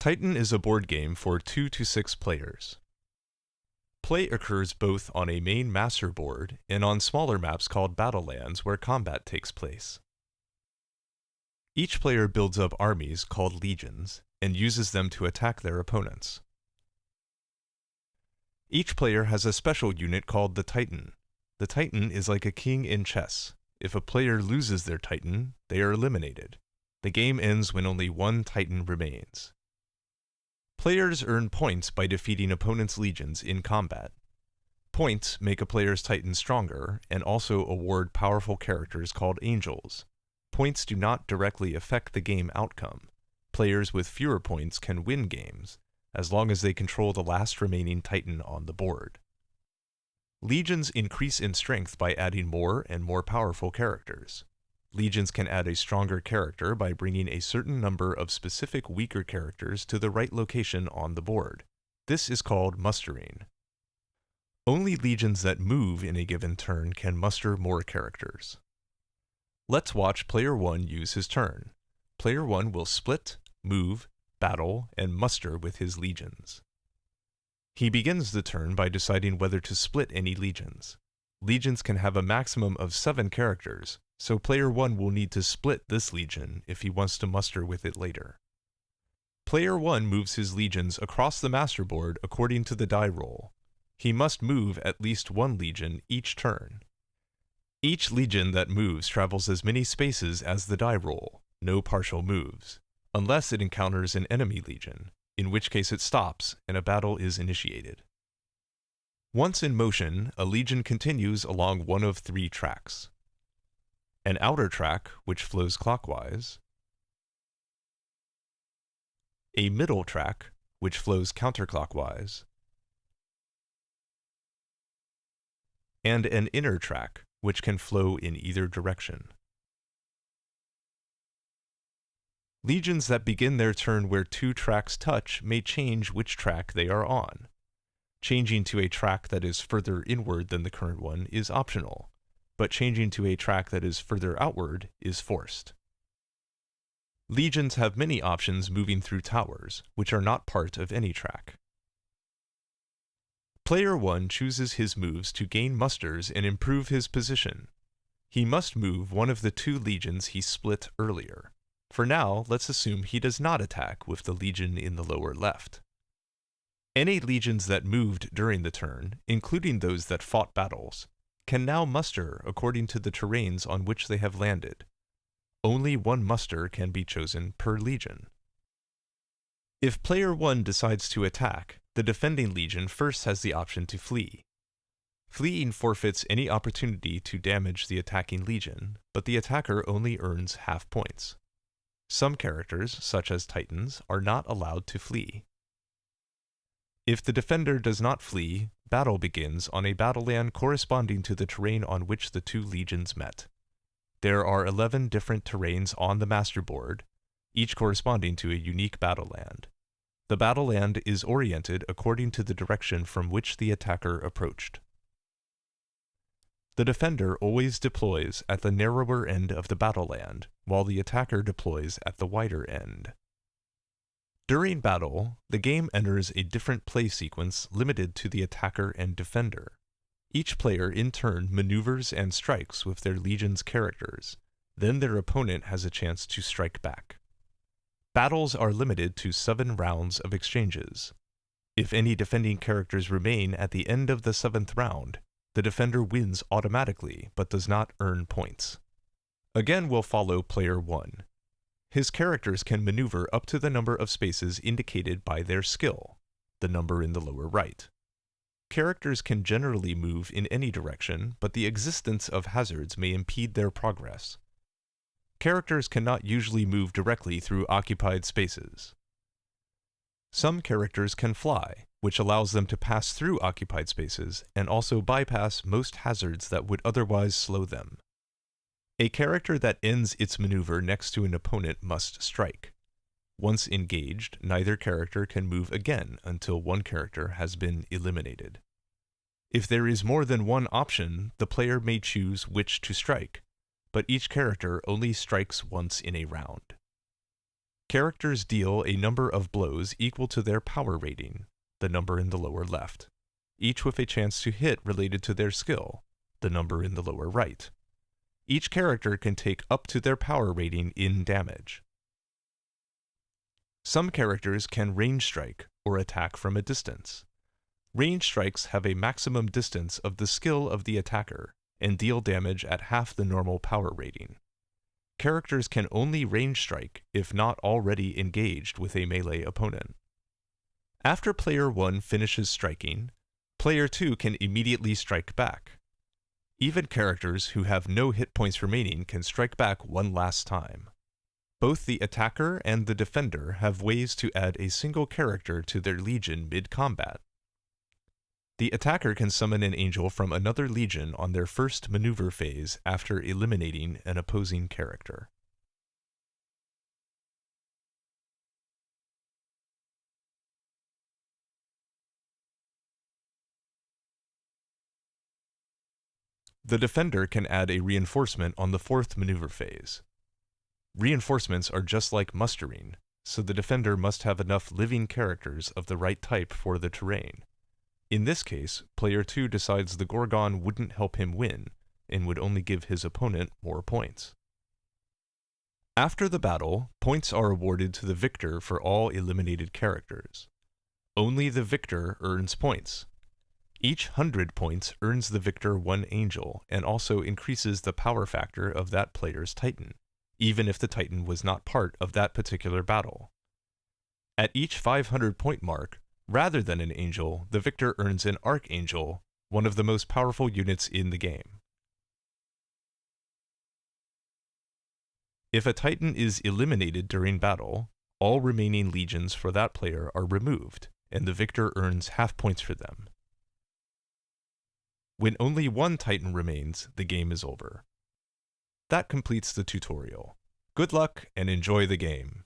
Titan is a board game for 2 to 6 players. Play occurs both on a main master board and on smaller maps called Battlelands where combat takes place. Each player builds up armies called legions and uses them to attack their opponents. Each player has a special unit called the Titan. The Titan is like a king in chess. If a player loses their Titan, they are eliminated. The game ends when only one Titan remains. Players earn points by defeating opponents' legions in combat. Points make a player's Titan stronger and also award powerful characters called angels. Points do not directly affect the game outcome. Players with fewer points can win games, as long as they control the last remaining Titan on the board. Legions increase in strength by adding more and more powerful characters. Legions can add a stronger character by bringing a certain number of specific weaker characters to the right location on the board. This is called mustering. Only legions that move in a given turn can muster more characters. Let's watch Player 1 use his turn. Player 1 will split, move, battle, and muster with his legions. He begins the turn by deciding whether to split any legions. Legions can have a maximum of 7 characters, so Player 1 will need to split this legion if he wants to muster with it later. Player 1 moves his legions across the master board according to the die roll. He must move at least one legion each turn. Each legion that moves travels as many spaces as the die roll, no partial moves, unless it encounters an enemy legion, in which case it stops and a battle is initiated. Once in motion, a legion continues along one of 3 tracks. An outer track, which flows clockwise, a middle track, which flows counterclockwise, and an inner track, which can flow in either direction. Legions that begin their turn where 2 tracks touch may change which track they are on. Changing to a track that is further inward than the current one is optional, but changing to a track that is further outward is forced. Legions have many options moving through towers, which are not part of any track. Player 1 chooses his moves to gain musters and improve his position. He must move one of the 2 legions he split earlier. For now, let's assume he does not attack with the legion in the lower left. Any legions that moved during the turn, including those that fought battles, can now muster according to the terrains on which they have landed. Only one muster can be chosen per legion. If Player 1 decides to attack, the defending legion first has the option to flee. Fleeing forfeits any opportunity to damage the attacking legion, but the attacker only earns half points. Some characters, such as Titans, are not allowed to flee. If the defender does not flee, battle begins on a battleland corresponding to the terrain on which the 2 legions met. There are 11 different terrains on the master board, each corresponding to a unique battleland. The battleland is oriented according to the direction from which the attacker approached. The defender always deploys at the narrower end of the battleland, while the attacker deploys at the wider end. During battle, the game enters a different play sequence limited to the attacker and defender. Each player in turn maneuvers and strikes with their legion's characters, then their opponent has a chance to strike back. Battles are limited to 7 rounds of exchanges. If any defending characters remain at the end of the 7th round, the defender wins automatically but does not earn points. Again, we'll follow Player 1. His characters can maneuver up to the number of spaces indicated by their skill, the number in the lower right. Characters can generally move in any direction, but the existence of hazards may impede their progress. Characters cannot usually move directly through occupied spaces. Some characters can fly, which allows them to pass through occupied spaces and also bypass most hazards that would otherwise slow them. A character that ends its maneuver next to an opponent must strike. Once engaged, neither character can move again until one character has been eliminated. If there is more than one option, the player may choose which to strike, but each character only strikes once in a round. Characters deal a number of blows equal to their power rating, the number in the lower left, each with a chance to hit related to their skill, the number in the lower right. Each character can take up to their power rating in damage. Some characters can range strike or attack from a distance. Range strikes have a maximum distance of the skill of the attacker and deal damage at half the normal power rating. Characters can only range strike if not already engaged with a melee opponent. After player 1 finishes striking, player 2 can immediately strike back. Even characters who have no hit points remaining can strike back one last time. Both the attacker and the defender have ways to add a single character to their legion mid-combat. The attacker can summon an angel from another legion on their first maneuver phase after eliminating an opposing character. The defender can add a reinforcement on the fourth maneuver phase. Reinforcements are just like mustering, so the defender must have enough living characters of the right type for the terrain. In this case, player 2 decides the Gorgon wouldn't help him win, and would only give his opponent more points. After the battle, points are awarded to the victor for all eliminated characters. Only the victor earns points. Each 100 points earns the victor 1 angel, and also increases the power factor of that player's Titan, even if the Titan was not part of that particular battle. At each 500 point mark, rather than an angel, the victor earns an archangel, one of the most powerful units in the game. If a Titan is eliminated during battle, all remaining legions for that player are removed, and the victor earns half points for them. When only one Titan remains, the game is over. That completes the tutorial. Good luck and enjoy the game.